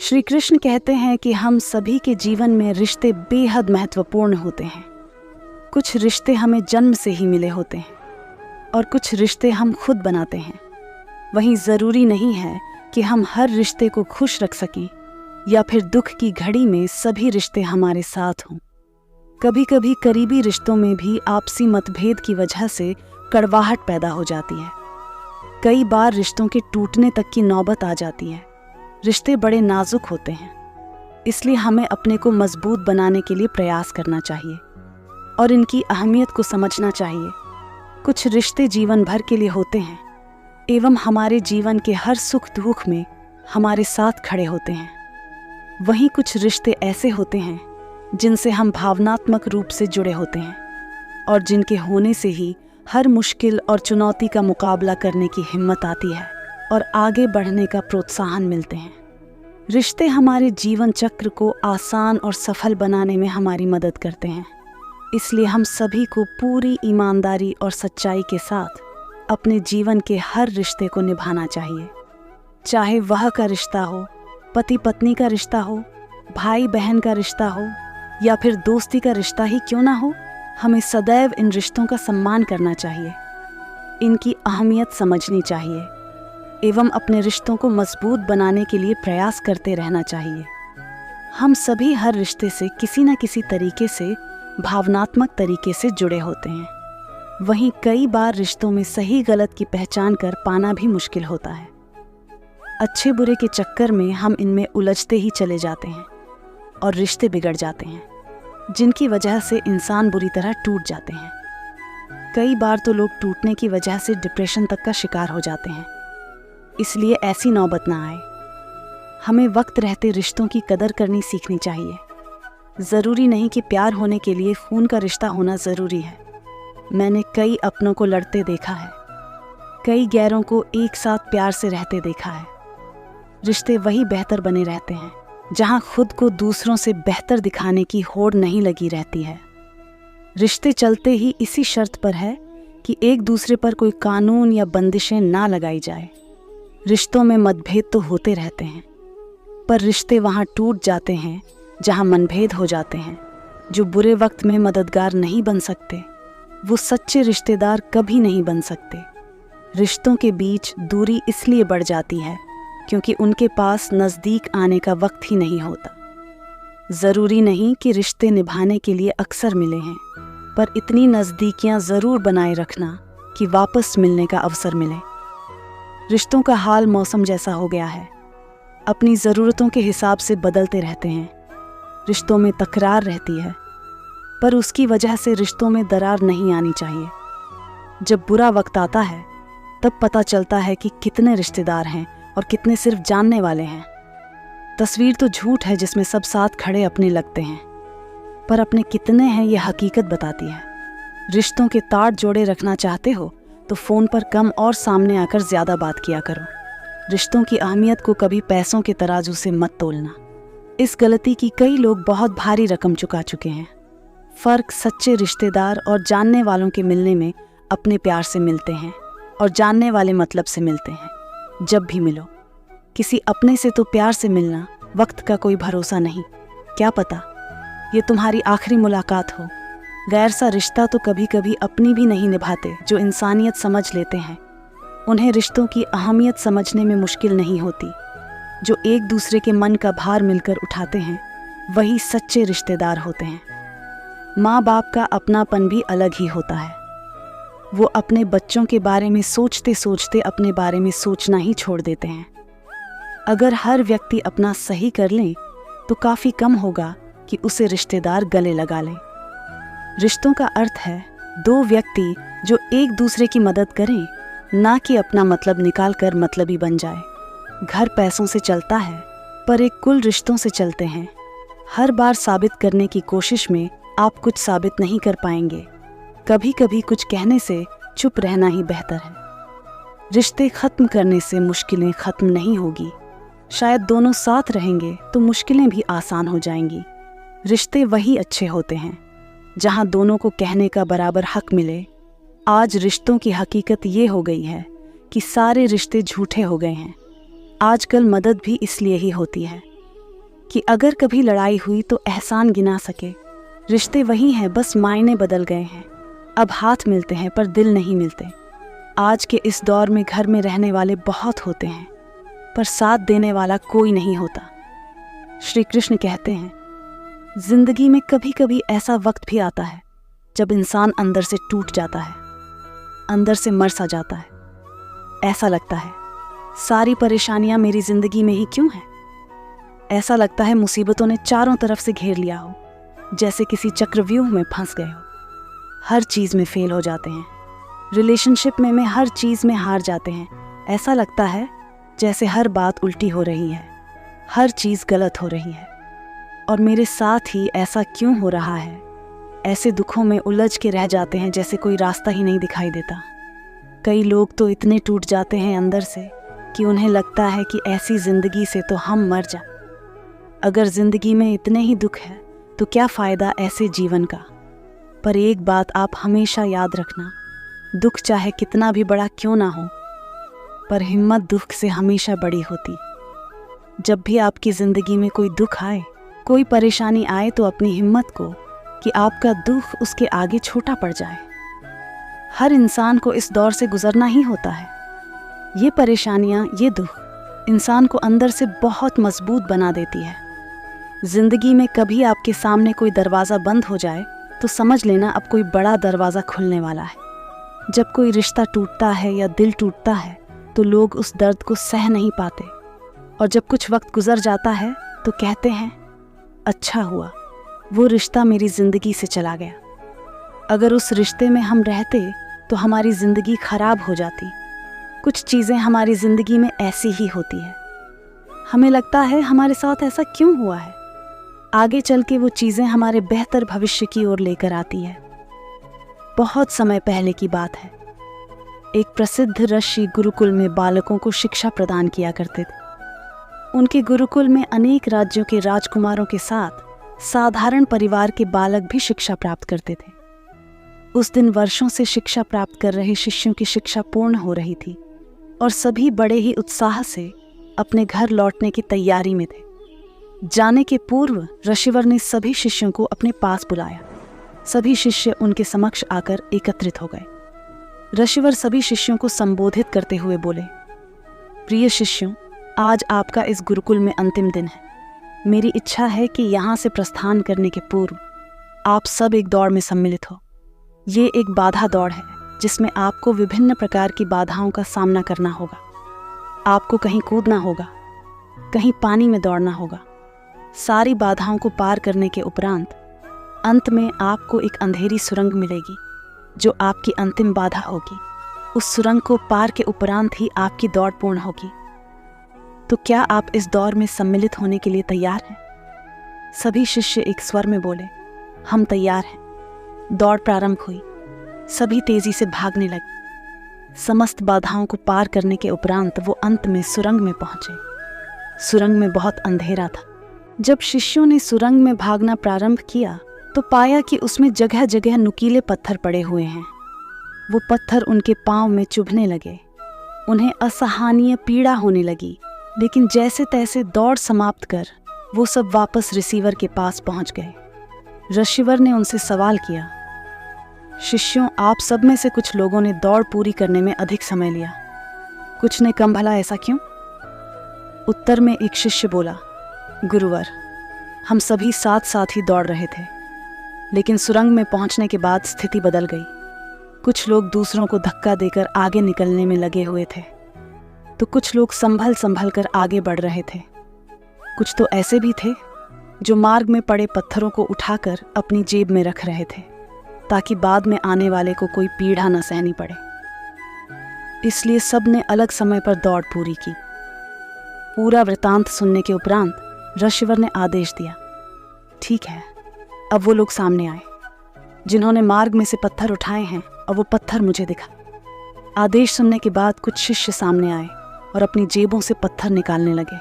श्री कृष्ण कहते हैं कि हम सभी के जीवन में रिश्ते बेहद महत्वपूर्ण होते हैं। कुछ रिश्ते हमें जन्म से ही मिले होते हैं और कुछ रिश्ते हम खुद बनाते हैं। वहीं ज़रूरी नहीं है कि हम हर रिश्ते को खुश रख सकें या फिर दुख की घड़ी में सभी रिश्ते हमारे साथ हों। कभी कभी करीबी रिश्तों में भी आपसी मतभेद की वजह से कड़वाहट पैदा हो जाती है। कई बार रिश्तों के टूटने तक की नौबत आ जाती है। रिश्ते बड़े नाजुक होते हैं, इसलिए हमें अपने को मजबूत बनाने के लिए प्रयास करना चाहिए और इनकी अहमियत को समझना चाहिए। कुछ रिश्ते जीवन भर के लिए होते हैं एवं हमारे जीवन के हर सुख दुख में हमारे साथ खड़े होते हैं। वहीं कुछ रिश्ते ऐसे होते हैं जिनसे हम भावनात्मक रूप से जुड़े होते हैं और जिनके होने से ही हर मुश्किल और चुनौती का मुकाबला करने की हिम्मत आती है और आगे बढ़ने का प्रोत्साहन मिलते हैं। रिश्ते हमारे जीवन चक्र को आसान और सफल बनाने में हमारी मदद करते हैं, इसलिए हम सभी को पूरी ईमानदारी और सच्चाई के साथ अपने जीवन के हर रिश्ते को निभाना चाहिए। चाहे वह का रिश्ता हो, पति पत्नी का रिश्ता हो, भाई बहन का रिश्ता हो या फिर दोस्ती का रिश्ता ही क्यों ना हो, हमें सदैव इन रिश्तों का सम्मान करना चाहिए, इनकी अहमियत समझनी चाहिए एवं अपने रिश्तों को मजबूत बनाने के लिए प्रयास करते रहना चाहिए। हम सभी हर रिश्ते से किसी न किसी तरीके से भावनात्मक तरीके से जुड़े होते हैं। वहीं कई बार रिश्तों में सही गलत की पहचान कर पाना भी मुश्किल होता है। अच्छे बुरे के चक्कर में हम इनमें उलझते ही चले जाते हैं और रिश्ते बिगड़ जाते हैं, जिनकी वजह से इंसान बुरी तरह टूट जाते हैं। कई बार तो लोग टूटने की वजह से डिप्रेशन तक का शिकार हो जाते हैं। इसलिए ऐसी नौबत ना आए। हमें वक्त रहते रिश्तों की कदर करनी सीखनी चाहिए। ज़रूरी नहीं कि प्यार होने के लिए खून का रिश्ता होना ज़रूरी है। मैंने कई अपनों को लड़ते देखा है, कई गैरों को एक साथ प्यार से रहते देखा है। रिश्ते वही बेहतर बने रहते हैं जहाँ खुद को दूसरों से बेहतर दिखाने की होड़ नहीं लगी रहती है। रिश्ते चलते ही इसी शर्त पर है कि एक दूसरे पर कोई कानून या बंदिशें ना लगाई जाए। रिश्तों में मतभेद तो होते रहते हैं, पर रिश्ते वहाँ टूट जाते हैं जहाँ मनभेद हो जाते हैं। जो बुरे वक्त में मददगार नहीं बन सकते, वो सच्चे रिश्तेदार कभी नहीं बन सकते। रिश्तों के बीच दूरी इसलिए बढ़ जाती है क्योंकि उनके पास नज़दीक आने का वक्त ही नहीं होता। ज़रूरी नहीं कि रिश्ते निभाने के लिए अक्सर मिले हैं, पर इतनी नज़दीकियाँ ज़रूर बनाए रखना कि वापस मिलने का अवसर मिले। रिश्तों का हाल मौसम जैसा हो गया है, अपनी ज़रूरतों के हिसाब से बदलते रहते हैं। रिश्तों में तकरार रहती है, पर उसकी वजह से रिश्तों में दरार नहीं आनी चाहिए। जब बुरा वक्त आता है तब पता चलता है कि कितने रिश्तेदार हैं और कितने सिर्फ जानने वाले हैं। तस्वीर तो झूठ है जिसमें सब साथ खड़े अपने लगते हैं, पर अपने कितने हैं ये हकीकत बताती है। रिश्तों के तार जोड़े रखना चाहते हो तो फ़ोन पर कम और सामने आकर ज़्यादा बात किया करो। रिश्तों की अहमियत को कभी पैसों के तराजू से मत तोलना। इस गलती की कई लोग बहुत भारी रकम चुका चुके हैं। फ़र्क सच्चे रिश्तेदार और जानने वालों के मिलने में अपने प्यार से मिलते हैं और जानने वाले मतलब से मिलते हैं। जब भी मिलो किसी अपने से तो प्यार से मिलना। वक्त का कोई भरोसा नहीं, क्या पता ये तुम्हारी आखिरी मुलाकात हो। गैर सा रिश्ता तो कभी कभी अपनी भी नहीं निभाते जो इंसानियत समझ लेते हैं। उन्हें रिश्तों की अहमियत समझने में मुश्किल नहीं होती। जो एक दूसरे के मन का भार मिलकर उठाते हैं वही सच्चे रिश्तेदार होते हैं। माँ बाप का अपनापन भी अलग ही होता है। वो अपने बच्चों के बारे में सोचते सोचते अपने बारे में सोचना ही छोड़ देते हैं। अगर हर व्यक्ति अपना सही कर ले तो काफ़ी कम होगा कि उसे रिश्तेदार गले लगा लें। रिश्तों का अर्थ है दो व्यक्ति जो एक दूसरे की मदद करें, ना कि अपना मतलब निकाल कर मतलबी बन जाए। घर पैसों से चलता है, पर एक कुल रिश्तों से चलते हैं। हर बार साबित करने की कोशिश में आप कुछ साबित नहीं कर पाएंगे। कभी कभी कुछ कहने से चुप रहना ही बेहतर है। रिश्ते खत्म करने से मुश्किलें खत्म नहीं होगी। शायद दोनों साथ रहेंगे तो मुश्किलें भी आसान हो जाएंगी। रिश्ते वही अच्छे होते हैं जहां दोनों को कहने का बराबर हक मिले। आज रिश्तों की हकीकत ये हो गई है कि सारे रिश्ते झूठे हो गए हैं। आजकल मदद भी इसलिए ही होती है कि अगर कभी लड़ाई हुई तो एहसान गिना सके। रिश्ते वही हैं, बस मायने बदल गए हैं। अब हाथ मिलते हैं पर दिल नहीं मिलते। आज के इस दौर में घर में रहने वाले बहुत होते हैं पर साथ देने वाला कोई नहीं होता। श्री कृष्ण कहते हैं, जिंदगी में कभी कभी ऐसा वक्त भी आता है जब इंसान अंदर से टूट जाता है, अंदर से मर सा जाता है। ऐसा लगता है सारी परेशानियां मेरी जिंदगी में ही क्यों हैं। ऐसा लगता है मुसीबतों ने चारों तरफ से घेर लिया हो, जैसे किसी चक्रव्यूह में फंस गए हो। हर चीज़ में फेल हो जाते हैं, रिलेशनशिप में हर चीज़ में हार जाते हैं। ऐसा लगता है जैसे हर बात उल्टी हो रही है, हर चीज़ गलत हो रही है। और मेरे साथ ही ऐसा क्यों हो रहा है। ऐसे दुखों में उलझ के रह जाते हैं जैसे कोई रास्ता ही नहीं दिखाई देता। कई लोग तो इतने टूट जाते हैं अंदर से कि उन्हें लगता है कि ऐसी ज़िंदगी से तो हम मर जाएं। अगर ज़िंदगी में इतने ही दुख है तो क्या फ़ायदा ऐसे जीवन का। पर एक बात आप हमेशा याद रखना, दुख चाहे कितना भी बड़ा क्यों ना हो, पर हिम्मत दुख से हमेशा बड़ी होती। जब भी आपकी ज़िंदगी में कोई दुख आए, कोई परेशानी आए, तो अपनी हिम्मत को कि आपका दुख उसके आगे छोटा पड़ जाए। हर इंसान को इस दौर से गुजरना ही होता है। ये परेशानियाँ, ये दुख इंसान को अंदर से बहुत मजबूत बना देती है। जिंदगी में कभी आपके सामने कोई दरवाज़ा बंद हो जाए तो समझ लेना अब कोई बड़ा दरवाज़ा खुलने वाला है। जब कोई रिश्ता टूटता है या दिल टूटता है तो लोग उस दर्द को सह नहीं पाते, और जब कुछ वक्त गुजर जाता है तो कहते हैं, अच्छा हुआ वो रिश्ता मेरी ज़िंदगी से चला गया। अगर उस रिश्ते में हम रहते तो हमारी ज़िंदगी खराब हो जाती। कुछ चीज़ें हमारी ज़िंदगी में ऐसी ही होती है। हमें लगता है हमारे साथ ऐसा क्यों हुआ है। आगे चल के वो चीज़ें हमारे बेहतर भविष्य की ओर लेकर आती है। बहुत समय पहले की बात है। एक प्रसिद्ध ऋषि गुरुकुल में बालकों को शिक्षा प्रदान किया करते थे। उनके गुरुकुल में अनेक राज्यों के राजकुमारों के साथ साधारण परिवार के बालक भी शिक्षा प्राप्त करते थे। उस दिन वर्षों से शिक्षा प्राप्त कर रहे शिष्यों की शिक्षा पूर्ण हो रही थी और सभी बड़े ही उत्साह से अपने घर लौटने की तैयारी में थे। जाने के पूर्व ऋषिवर ने सभी शिष्यों को अपने पास बुलाया। सभी शिष्य उनके समक्ष आकर एकत्रित हो गए। ऋषिवर सभी शिष्यों को संबोधित करते हुए बोले, प्रिय शिष्यों, आज आपका इस गुरुकुल में अंतिम दिन है। मेरी इच्छा है कि यहाँ से प्रस्थान करने के पूर्व आप सब एक दौड़ में सम्मिलित हो। ये एक बाधा दौड़ है जिसमें आपको विभिन्न प्रकार की बाधाओं का सामना करना होगा। आपको कहीं कूदना होगा, कहीं पानी में दौड़ना होगा। सारी बाधाओं को पार करने के उपरांत अंत में आपको एक अंधेरी सुरंग मिलेगी जो आपकी अंतिम बाधा होगी। उस सुरंग को पार के उपरांत ही आपकी दौड़ पूर्ण होगी। तो क्या आप इस दौड़ में सम्मिलित होने के लिए तैयार हैं? सभी शिष्य एक स्वर में बोले, हम तैयार हैं। दौड़ प्रारंभ हुई। सभी तेजी से भागने लगे। समस्त बाधाओं को पार करने के उपरांत वो अंत में सुरंग में पहुंचे। सुरंग में बहुत अंधेरा था। जब शिष्यों ने सुरंग में भागना प्रारंभ किया तो पाया कि उसमें जगह जगह नुकीले पत्थर पड़े हुए हैं। वो पत्थर उनके पांव में चुभने लगे। उन्हें असहनीय पीड़ा होने लगी, लेकिन जैसे तैसे दौड़ समाप्त कर वो सब वापस रिसीवर के पास पहुंच गए। ऋषिवर ने उनसे सवाल किया, शिष्यों, आप सब में से कुछ लोगों ने दौड़ पूरी करने में अधिक समय लिया, कुछ ने कम, भला ऐसा क्यों? उत्तर में एक शिष्य बोला, गुरुवर, हम सभी साथ साथ ही दौड़ रहे थे, लेकिन सुरंग में पहुंचने के बाद स्थिति बदल गई। कुछ लोग दूसरों को धक्का देकर आगे निकलने में लगे हुए थे, तो कुछ लोग संभल कर आगे बढ़ रहे थे। कुछ तो ऐसे भी थे जो मार्ग में पड़े पत्थरों को उठाकर अपनी जेब में रख रहे थे ताकि बाद में आने वाले को कोई पीड़ा न सहनी पड़े। इसलिए सब ने अलग समय पर दौड़ पूरी की। पूरा वृतांत सुनने के उपरांत ऋषिवर ने आदेश दिया, ठीक है, अब वो लोग सामने आए जिन्होंने मार्ग में से पत्थर उठाए हैं, और वो पत्थर मुझे दिखा। आदेश सुनने के बाद कुछ शिष्य सामने आए और अपनी जेबों से पत्थर निकालने लगे,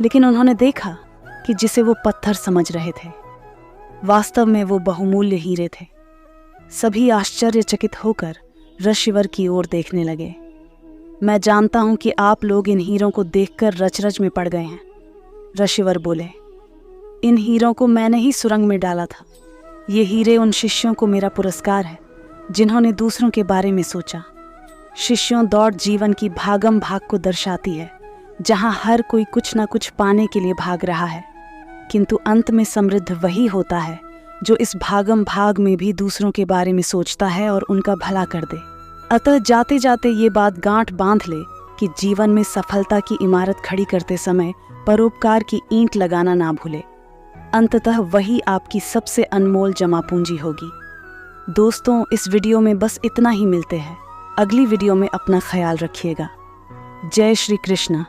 लेकिन उन्होंने देखा कि जिसे वो पत्थर समझ रहे थे वास्तव में वो बहुमूल्य हीरे थे। सभी आश्चर्यचकित होकर ऋषिवर की ओर देखने लगे। मैं जानता हूं कि आप लोग इन हीरों को देखकर रच रच में पड़ गए हैं। ऋषिवर बोले, इन हीरों को मैंने ही सुरंग में डाला था। ये हीरे उन शिष्यों को मेरा पुरस्कार है जिन्होंने दूसरों के बारे में सोचा। शिष्यों दौड़ जीवन की भागम भाग को दर्शाती है, जहां हर कोई कुछ ना कुछ पाने के लिए भाग रहा है, किंतु अंत में समृद्ध वही होता है जो इस भागम भाग में भी दूसरों के बारे में सोचता है और उनका भला कर दे। अतः जाते जाते ये बात गांठ बांध ले कि जीवन में सफलता की इमारत खड़ी करते समय परोपकार की ईंट लगाना ना भूले। अंततः वही आपकी सबसे अनमोल जमा पूंजी होगी। दोस्तों, इस वीडियो में बस इतना ही। मिलते हैं अगली वीडियो में। अपना ख्याल रखिएगा। जय श्री कृष्ण।